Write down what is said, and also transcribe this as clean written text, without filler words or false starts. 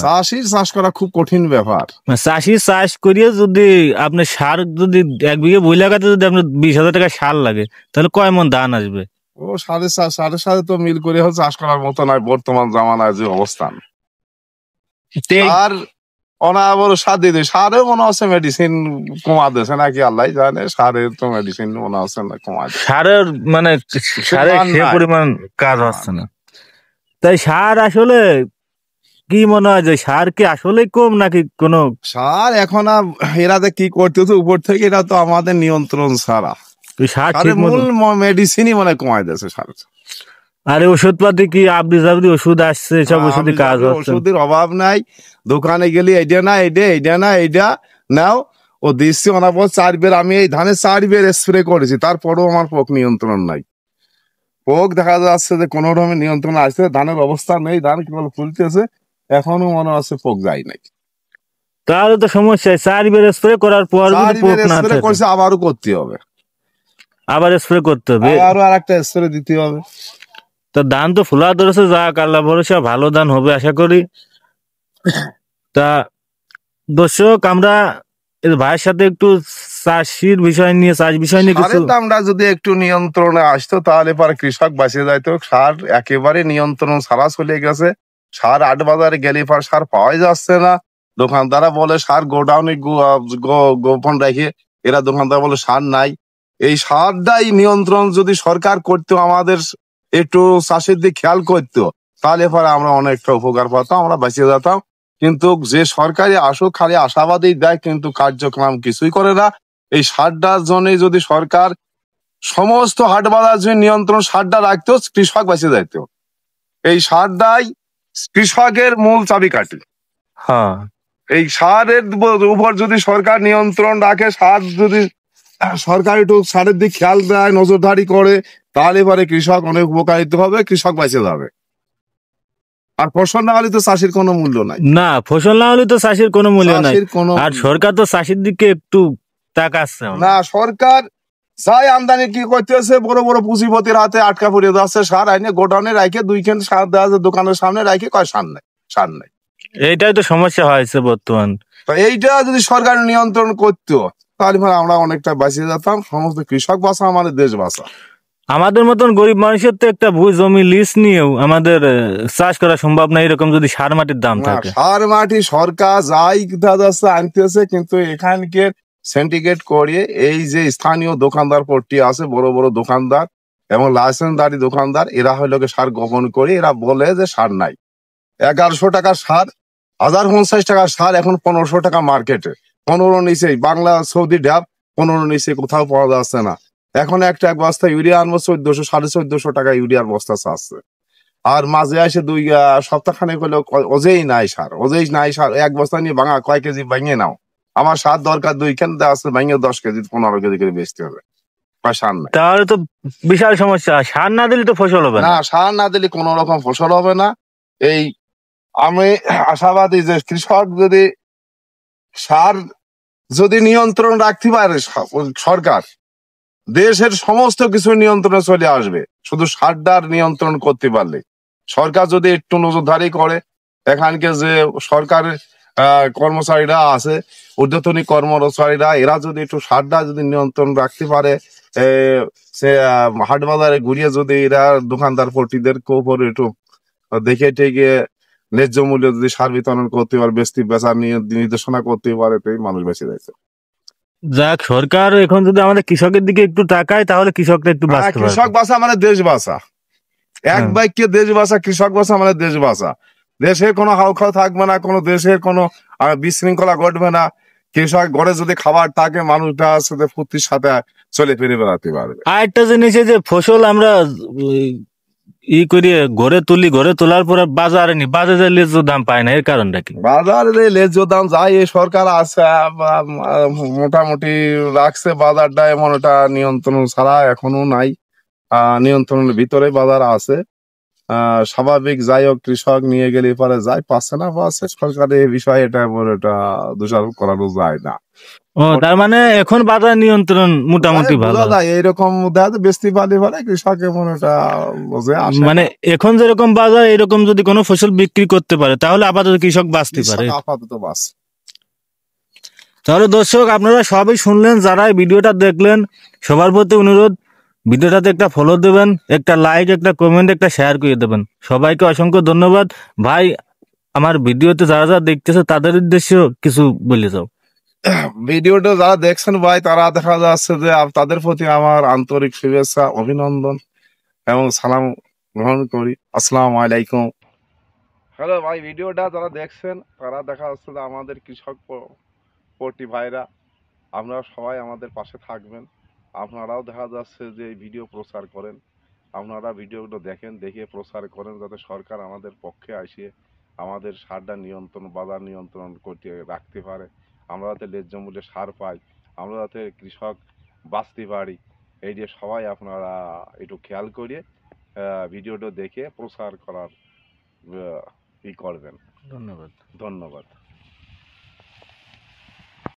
আপনার? চাষ করা খুব কঠিন ব্যাপার। চাষি চাষ করিয়ে যদি আপনি সার যদি 1 বিঘে বই লাগাতে যদি আপনার 20,000 টাকা সার লাগে, তাহলে কয় মন ধান আসবে? ও সারের সাথে তো মিল করে চাষ করার মতো নয় বর্তমান জামানায় যে অবস্থান। আর অনাবর সার দিতে, সারেও মনে হচ্ছে মেডিসিন কমা দিয়েছে নাকি আল্লাহ জানে, সারের তো মেডিসিন মনে হচ্ছে না কমা দিয়েছে। সারের মানে সারে সে পরিমাণ কাজ হচ্ছে না। তাই সার আসলে কি মনে হয় যে সার কি আসলে কম নাকি কোনো সার এখন এরা কি করতেছে উপর থেকে, এরা তো আমাদের নিয়ন্ত্রণ ছাড়া সারের মূল মেডিসিনই মানে কমাই দিয়েছে সার। আরে ওষুধপাতি কি আবদি জাবদি ওষুধ আসছে, সব ওষুধে কাজ হচ্ছে, ওষুধের অভাব নাই। দোকানে গেলে এইটা না এইটা না এইটা নাও ও দিচ্ছি অনাবর 4 বের। আমি এই ধানে 4 বের স্প্রে করেছি, তারপরেও আমার পোক নিয়ন্ত্রণ নাই। পোক দেখা যাচ্ছে যে কোনো রকমের নিয়ন্ত্রণ আসছে, ধানের অবস্থা নেই, ধান কেবল ফুলতেছে, এখনো মনে হচ্ছে পোক যায় নাই। তাহলে তো সমস্যা, 4 বের স্প্রে করার পর পোক না থাকে আবারও করতে হবে, আবার স্প্রে করতে হবে, আরো আরেকটা স্প্রে দিতে হবে। তো ধান তো ফুলা ধরেছে, যাক আল্লাহ ভরসা ভালো ধান হবে আশা করি। তা দর্শক, আমরা ভাইয়ের সাথে একটু চাষির বিষয় নিয়ে, চাষ বিষয় নিয়ে কিছু দামটা যদি একটু নিয়ন্ত্রণে আসতো তাহলে পরে কৃষক বাঁচে যাইতো। সার একেবারে নিয়ন্ত্রণ ছাড়া চলে গেছে। সার 8 বাজারে গেলে পর সার পাওয়াই যাচ্ছে না। দোকানদাররা বলে সার গোডাউনে গোপন রেখে, এরা দোকানদার বলে সার নাই। এই সারটাই নিয়ন্ত্রণ যদি সরকার করতো, আমাদের একটু চাষের দিকে খেয়াল করতো, তাহলে পরে আমরা অনেকটা উপকার পাতাম, আমরা বাঁচিয়ে যেতাম। কিন্তু যে সরকারি আসুক খালি আশাবাদী দেয়, কিন্তু কার্যক্রম কিছুই করে না। এই সারটার জন্য যদি সরকার সমস্ত হাট বাজার যে নিয়ন্ত্রণ সারটা রাখতো, কৃষক বাঁচে যাইতো। এই সারটাই কৃষকের মূল চাবিকাঠি। হ্যাঁ, এই সারের উপর যদি সরকার নিয়ন্ত্রণ রাখে, সার যদি সরকার একটু সারের দিকে খেয়াল দেয়, নজরদারি করে, তাহলে পরে কৃষক অনেক উপকারিত হবে, কৃষক বাঁচে যাবে। আর ফসল না হলে তো চাষির কোনো মূল্য নাই। না, ফসল না হলে তো চাষির কোনো মূল্য নাই। আর সরকার তো চাষির দিকে একটু তাকাচ্ছে না। সরকার যাই আমদানি কি করতেছে, বড় বড় পুঁজিপতির হাতে আটকা পড়ে যাচ্ছে। সার আইনে গোডাউনে রাখে, 2 খান সার দেওয়া আছে দোকানের সামনে রাখে, কয় সার নাই। এইটাই তো সমস্যা হয়েছে বর্তমান। এইটা যদি সরকার নিয়ন্ত্রণ করতো, তাহলে আমরা অনেকটা বাঁচিয়ে যেতাম। সমস্ত কৃষক বাঁচা, আমাদের দেশ বাঁচা। আমাদের মতন গরিব মানুষের তো একটা জমি লিজ নিয়েও আমাদের চাষ করা সম্ভব না, এরকম যদি সার মাটির দাম থাকে। সার মাটি সরকার যাই যাচ্ছে আনতেছে, কিন্তু এখানকে সিন্ডিকেট করে এই যে স্থানীয় দোকানদার পট্টি আছে, বড় বড় দোকানদার এবং লাইসেন্সদারি দোকানদার, এরা হইলো সার গোপন করে, এরা বলে যে সার নাই। 1100 টাকার সার, 1050 টাকার সার এখন 1500 টাকা মার্কেটে। 15 নিচে বাংলা সৌদি ড্যাব, 15 নিচে কোথাও পাওয়া যাচ্ছে না। এখন এক বস্তা ইউরিয়া আনবো 1400 1450 টাকা ইউরিয়ার বস্তা চাচ্ছে। আর মাঝে আসে 2 সপ্তাহখানেক হলো ওজেই নাই সার, এক বস্তা নিয়ে ভাঙা কয় কেজি ভাঙিয়ে নাও, আমার সার দরকার 2 খান দেওয়া আছে, ভাঙিয়ে 10 কেজি 15 কেজি করে বেচতে হবে। সার নাই, তাহলে তো বিশাল সমস্যা। সার না দিলে তো ফসল হবে না। সার না দিলে কোন রকম ফসল হবে না। এই আমি আশাবাদী যে কৃষক যদি সার যদি নিয়ন্ত্রণ রাখতে পারে সরকার, দেশের সমস্ত কিছু নিয়ন্ত্রণে চলে আসবে। শুধু সারটার নিয়ন্ত্রণ করতে পারলে, সরকার যদি একটু নজরদারি করে, এখানকে যে সরকারের কর্মচারীরা আছে, ঊর্ধ্বতনী কর্মচারীরা, এরা যদি একটু সারটা যদি নিয়ন্ত্রণ রাখতে পারে, সে হাট বাজারে ঘুরিয়ে যদি এরা দোকানদার পট্টিদের উপরে একটু দেখে টেকে ন্যায্য মূল্য যদি সার বিতরণ করতে পারে, বেচার নির্দেশনা করতে পারে, তো মানুষ বেঁচে যাচ্ছে। যাক, সরকার এখন যদি আমাদের কৃষকের দিকে একটু তাকায়, তাহলে কৃষকরা একটু বাঁচতে পারবে। কৃষক বাঁচা মানে দেশ বাঁচা। এক বাক্যে দেশ বাঁচা, কৃষক বাঁচা মানে দেশ বাঁচা। দেশের কোনো হাউখাও থাকবে না, কোনো দেশের কোনো বিশৃঙ্খলা ঘটবে না। কৃষক ঘরে যদি খাবার থাকে, মানুষটা সাথে ফুর্তির সাথে চলে ফিরে বেড়াতে পারবে। আর একটা জিনিস, যে ফসল আমরা ঘরে তোলার পর বাজারে নি, বাজারে ন্যায্য দাম পায় না, এর কারণটা কি? বাজারে ন্যায্য দাম যাই সরকার আছে মোটামুটি রাখছে, বাজারটা এমন ওটা নিয়ন্ত্রণ ছাড়া এখনো নাই, নিয়ন্ত্রণের ভিতরে বাজার আছে। স্বাভাবিক যাই হোক, কৃষক নিয়ে গেলে পরে যায়, পাচ্ছে না পাচ্ছে, সরকারের এই বিষয়ে এটা দোষারোপ করানো যায় না। ও তার মানে এখন বাজার নিয়ন্ত্রণ মোটামুটি ভালো। বোঝা যায় এইরকম দেখা যায় বেশি পালি পারে কৃষকের মনে এটা বোঝে আসে মানে না। এখন যেরকম বাজার এরকম যদি কোনো ফসল বিক্রি করতে পারে তাহলে আপাতত কৃষক বাঁচতে পারে। কৃষক আপাতত বাস। তাহলে দর্শক আপনারা সবই শুনলেন, যারা এই ভিডিওটা দেখলেন সবার প্রতি অনুরোধ, ভিডিওটাতে একটা ফলো দেবেন, একটা লাইক, একটা কমেন্ট, একটা শেয়ার করে দেবেন। সবাইকে অসংখ্য ধন্যবাদ ভাই। আমার ভিডিওতে যারা যারা দেখতেছে তাদের উদ্দেশ্যে কিছু বলে যাও। ভিডিওটা যারা দেখছেন ভাই তারা দেখা যাচ্ছে যে তাদের প্রতি আমার আন্তরিক শুভেচ্ছা, অভিনন্দন এবং সালাম গ্রহণ করি। আসসালামু আলাইকুম। হ্যালো ভাই, ভিডিওটা যারা দেখছেন তারা দেখা যাচ্ছে যে আমাদের কৃষক প্রতি ভাইরা, আপনারা সবাই আমাদের পাশে থাকবেন। আপনারাও দেখা যাচ্ছে যে এই ভিডিও প্রচার করেন, আপনারা ভিডিওগুলো দেখেন, দেখে প্রচার করেন যাতে সরকার আমাদের পক্ষে আসে আমাদের সারটা নিয়ন্ত্রণ, বাজার নিয়ন্ত্রণ করতে রাখতে পারে, আমরা যাতে ন্যায্য মূল্যে সার পাই, আমরা যাতে কৃষক বাঁচতে পারি। এই যে সবাই আপনারা একটু খেয়াল করে ভিডিওটা দেখে প্রচার করার ই করবেন। ধন্যবাদ। ধন্যবাদ।